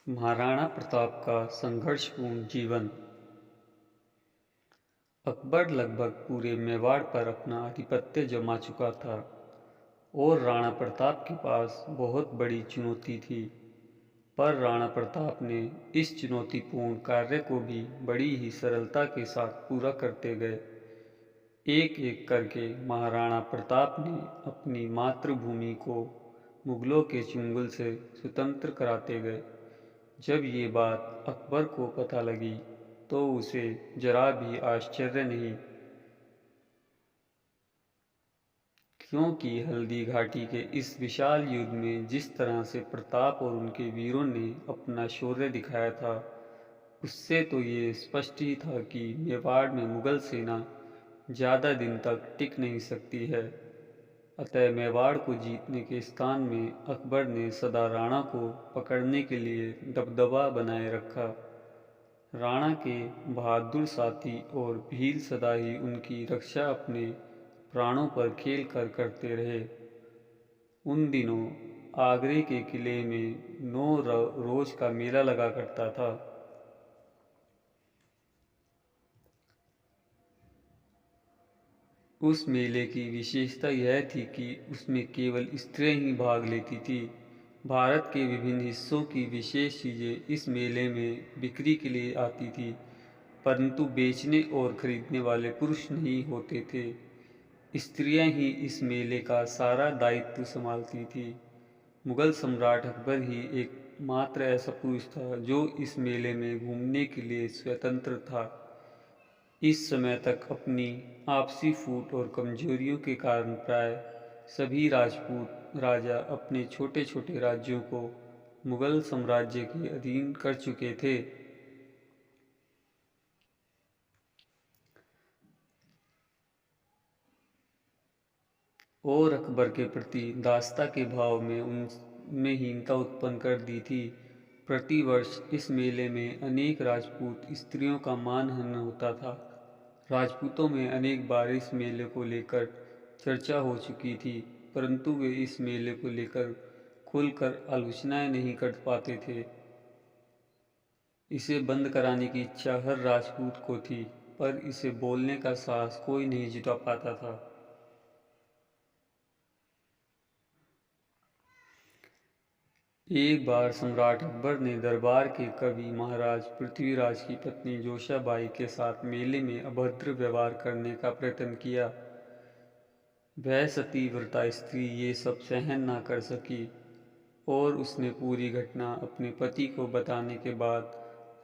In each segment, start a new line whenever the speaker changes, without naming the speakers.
महाराणा प्रताप का संघर्षपूर्ण जीवन। अकबर लगभग पूरे मेवाड़ पर अपना आधिपत्य जमा चुका था और राणा प्रताप के पास बहुत बड़ी चुनौती थी। पर राणा प्रताप ने इस चुनौतीपूर्ण कार्य को भी बड़ी ही सरलता के साथ पूरा करते गए। एक एक करके महाराणा प्रताप ने अपनी मातृभूमि को मुगलों के चंगुल से स्वतंत्र कराते गए। जब ये बात अकबर को पता लगी तो उसे जरा भी आश्चर्य नहीं, क्योंकि हल्दी घाटी के इस विशाल युद्ध में जिस तरह से प्रताप और उनके वीरों ने अपना शौर्य दिखाया था, उससे तो ये स्पष्ट ही था कि मेवाड़ में मुगल सेना ज़्यादा दिन तक टिक नहीं सकती है। अतः मेवाड़ को जीतने के स्थान में अकबर ने सदा राणा को पकड़ने के लिए दबदबा बनाए रखा। राणा के बहादुर साथी और भील सदा ही उनकी रक्षा अपने प्राणों पर खेल कर करते रहे। उन दिनों आगरे के किले में 9 रोज का मेला लगा करता था। उस मेले की विशेषता यह थी कि उसमें केवल स्त्रियां ही भाग लेती थी। भारत के विभिन्न हिस्सों की विशेष चीज़ें इस मेले में बिक्री के लिए आती थी, परंतु बेचने और खरीदने वाले पुरुष नहीं होते थे। स्त्रियां ही इस मेले का सारा दायित्व संभालती थी। मुगल सम्राट अकबर ही एकमात्र ऐसा पुरुष था जो इस मेले में घूमने के लिए स्वतंत्र था। इस समय तक अपनी आपसी फूट और कमजोरियों के कारण प्राय सभी राजपूत राजा अपने छोटे छोटे राज्यों को मुगल साम्राज्य के अधीन कर चुके थे। और अकबर के प्रति दासता के भाव में उनमें हीनता उत्पन्न कर दी थी। प्रतिवर्ष इस मेले में अनेक राजपूत स्त्रियों का मानहानि होता था। राजपूतों में अनेक बार इस मेले को लेकर चर्चा हो चुकी थी, परंतु वे इस मेले को लेकर खुलकर आलोचनाएं नहीं कर पाते थे। इसे बंद कराने की इच्छा हर राजपूत को थी, पर इसे बोलने का साहस कोई नहीं जुटा पाता था। एक बार सम्राट अकबर ने दरबार के कवि महाराज पृथ्वीराज की पत्नी जोशाबाई के साथ मेले में अभद्र व्यवहार करने का प्रयत्न किया। वह सती व्रता स्त्री ये सब सहन ना कर सकी और उसने पूरी घटना अपने पति को बताने के बाद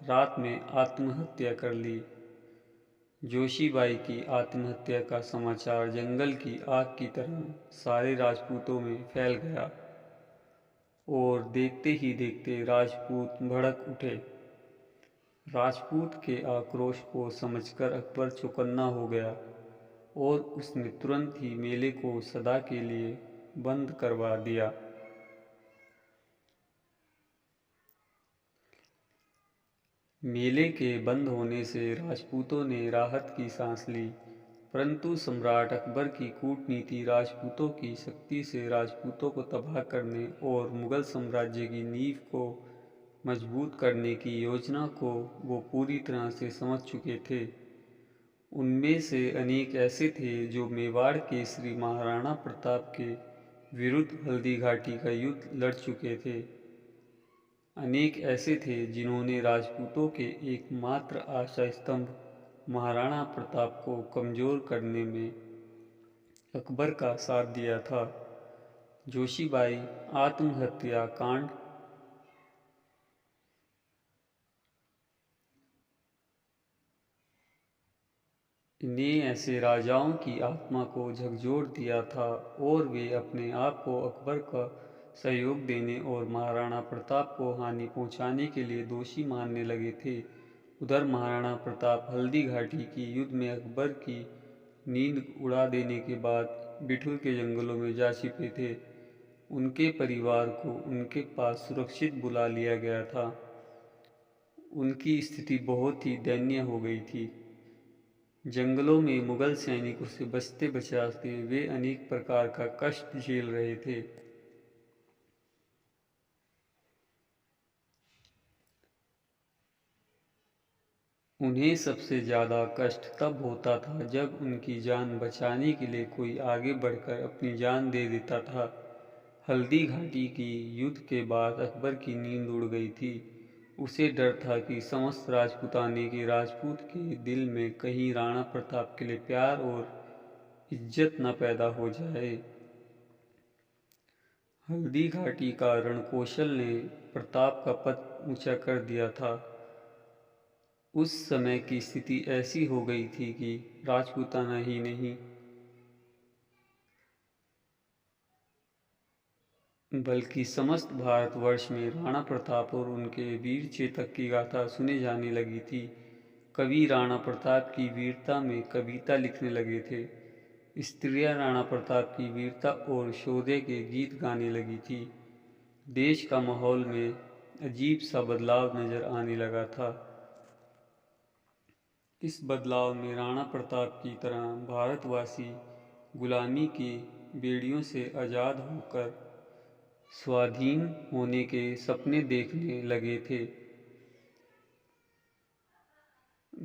रात में आत्महत्या कर ली। जोशीबाई की आत्महत्या का समाचार जंगल की आग की तरह सारे राजपूतों में फैल गया और देखते ही देखते राजपूत भड़क उठे। राजपूत के आक्रोश को समझकर अकबर चौकन्ना हो गया और उसने तुरंत ही मेले को सदा के लिए बंद करवा दिया। मेले के बंद होने से राजपूतों ने राहत की सांस ली, परंतु सम्राट अकबर की कूटनीति राजपूतों की शक्ति से राजपूतों को तबाह करने और मुगल साम्राज्य की नींव को मजबूत करने की योजना को वो पूरी तरह से समझ चुके थे। उनमें से अनेक ऐसे थे जो मेवाड़ के श्री महाराणा प्रताप के विरुद्ध हल्दी घाटी का युद्ध लड़ चुके थे। अनेक ऐसे थे जिन्होंने राजपूतों के एकमात्र आशा स्तंभ महाराणा प्रताप को कमजोर करने में अकबर का साथ दिया था। जोशीबाई आत्महत्या कांड। ने ऐसे राजाओं की आत्मा को झकझोर दिया था और वे अपने आप को अकबर का सहयोग देने और महाराणा प्रताप को हानि पहुंचाने के लिए दोषी मानने लगे थे। उधर महाराणा प्रताप हल्दी घाटी की युद्ध में अकबर की नींद उड़ा देने के बाद बिठूर के जंगलों में जा छिपे थे। उनके परिवार को उनके पास सुरक्षित बुला लिया गया था। उनकी स्थिति बहुत ही दयनीय हो गई थी। जंगलों में मुगल सैनिकों से बचते बचाते वे अनेक प्रकार का कष्ट झेल रहे थे। उन्हें सबसे ज़्यादा कष्ट तब होता था जब उनकी जान बचाने के लिए कोई आगे बढ़कर अपनी जान दे देता था। हल्दी घाटी की युद्ध के बाद अकबर की नींद उड़ गई थी। उसे डर था कि समस्त राजपूताने के राजपूत के दिल में कहीं राणा प्रताप के लिए प्यार और इज्जत न पैदा हो जाए। हल्दी घाटी का रणकौशल ने प्रताप का पद ऊंचा कर दिया था। उस समय की स्थिति ऐसी हो गई थी कि राजपूताना ही नहीं बल्कि समस्त भारतवर्ष में राणा प्रताप और उनके वीर चेतक की गाथा सुने जाने लगी थी। कवि राणा प्रताप की वीरता में कविता लिखने लगे थे। स्त्रियां राणा प्रताप की वीरता और शौर्य के गीत गाने लगी थी। देश का माहौल में अजीब सा बदलाव नजर आने लगा था। इस बदलाव में राणा प्रताप की तरह भारतवासी गुलामी की बेड़ियों से आज़ाद होकर स्वाधीन होने के सपने देखने लगे थे।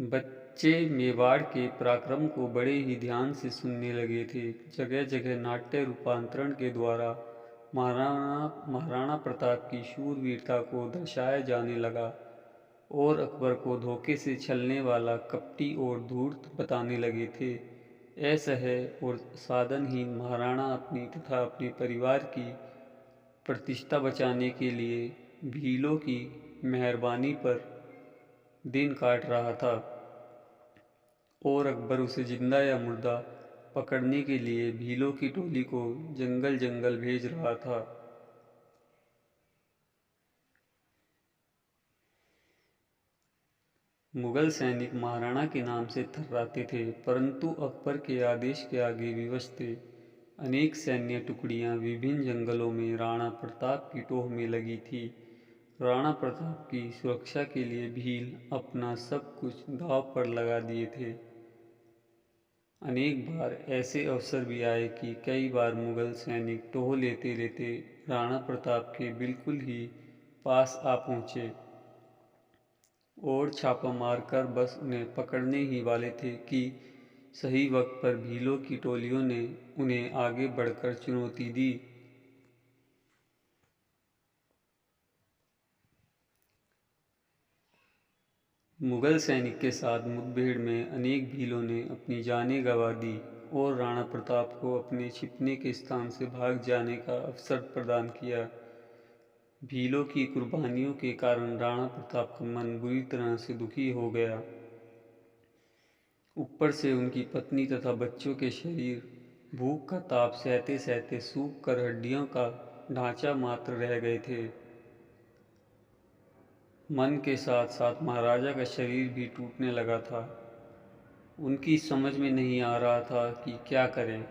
बच्चे मेवाड़ के पराक्रम को बड़े ही ध्यान से सुनने लगे थे। जगह जगह नाट्य रूपांतरण के द्वारा महाराणा प्रताप की शूरवीरता को दर्शाया जाने लगा और अकबर को धोखे से छलने वाला कपटी और धूर्त बताने लगे थे। असह्य और साधनहीन महाराणा अपनी तथा अपने परिवार की प्रतिष्ठा बचाने के लिए भीलों की मेहरबानी पर दिन काट रहा था और अकबर उसे जिंदा या मुर्दा पकड़ने के लिए भीलों की टोली को जंगल जंगल भेज रहा था। मुगल सैनिक महाराणा के नाम से थर्राते थे, परंतु अकबर के आदेश के आगे विवश थे। अनेक सैन्य टुकड़ियां विभिन्न जंगलों में राणा प्रताप की टोह में लगी थी। राणा प्रताप की सुरक्षा के लिए भील अपना सब कुछ दांव पर लगा दिए थे। अनेक बार ऐसे अवसर भी आए कि कई बार मुगल सैनिक टोह लेते लेते राणा प्रताप के बिल्कुल ही पास आ पहुँचे और छापा मारकर बस उन्हें पकड़ने ही वाले थे कि सही वक्त पर भीलों की टोलियों ने उन्हें आगे बढ़कर चुनौती दी। मुगल सैनिक के साथ मुठभेड़ में अनेक भीलों ने अपनी जानें गंवा दी और राणा प्रताप को अपने छिपने के स्थान से भाग जाने का अवसर प्रदान किया। भीलों की कुर्बानियों के कारण राणा प्रताप का मन बुरी तरह से दुखी हो गया। ऊपर से उनकी पत्नी तथा बच्चों के शरीर भूख का ताप सहते सहते सूख कर हड्डियों का ढांचा मात्र रह गए थे। मन के साथ साथ महाराजा का शरीर भी टूटने लगा था। उनकी समझ में नहीं आ रहा था कि क्या करें।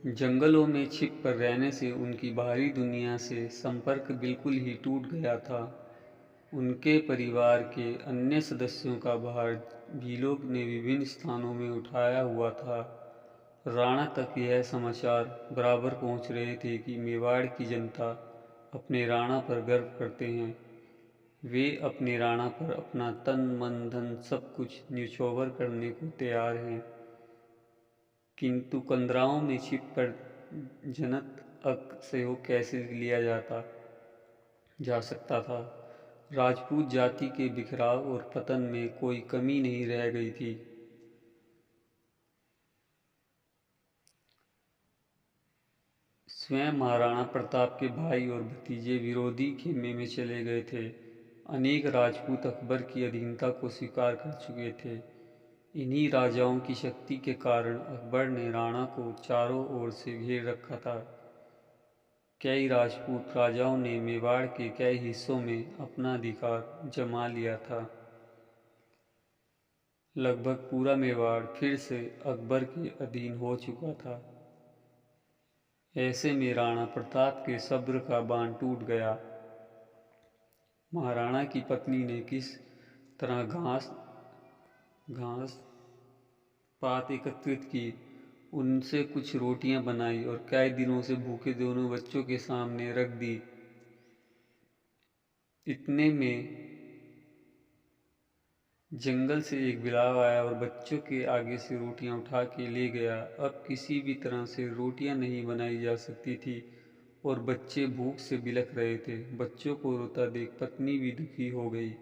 जंगलों में छिप कर रहने से उनकी बाहरी दुनिया से संपर्क बिल्कुल ही टूट गया था। उनके परिवार के अन्य सदस्यों का भार भीलों ने विभिन्न स्थानों में उठाया हुआ था। राणा तक यह समाचार बराबर पहुंच रहे थे कि मेवाड़ की जनता अपने राणा पर गर्व करते हैं। वे अपने राणा पर अपना तन मन धन सब कुछ न्यौछावर करने को तैयार हैं। किंतु कंदराओं में छिपकर जनत अक सहयोग कैसे लिया जा सकता था। राजपूत जाति के बिखराव और पतन में कोई कमी नहीं रह गई थी। स्वयं महाराणा प्रताप के भाई और भतीजे विरोधी खेमे में चले गए थे। अनेक राजपूत अकबर की अधीनता को स्वीकार कर चुके थे। इन्हीं राजाओं की शक्ति के कारण अकबर ने राणा को चारों ओर से घेर रखा था। कई राजपूत राजाओं ने मेवाड़ के कई हिस्सों में अपना अधिकार जमा लिया था। लगभग पूरा मेवाड़ फिर से अकबर के अधीन हो चुका था। ऐसे में राणा प्रताप के सब्र का बांध टूट गया। महाराणा की पत्नी ने किस तरह घास पात एकत्रित की उनसे कुछ रोटियां बनाई और कई दिनों से भूखे दोनों बच्चों के सामने रख दी। इतने में जंगल से एक बिलाव आया और बच्चों के आगे से रोटियां उठा के ले गया। अब किसी भी तरह से रोटियां नहीं बनाई जा सकती थी और बच्चे भूख से बिलख रहे थे। बच्चों को रोता देख पत्नी भी दुखी हो गई।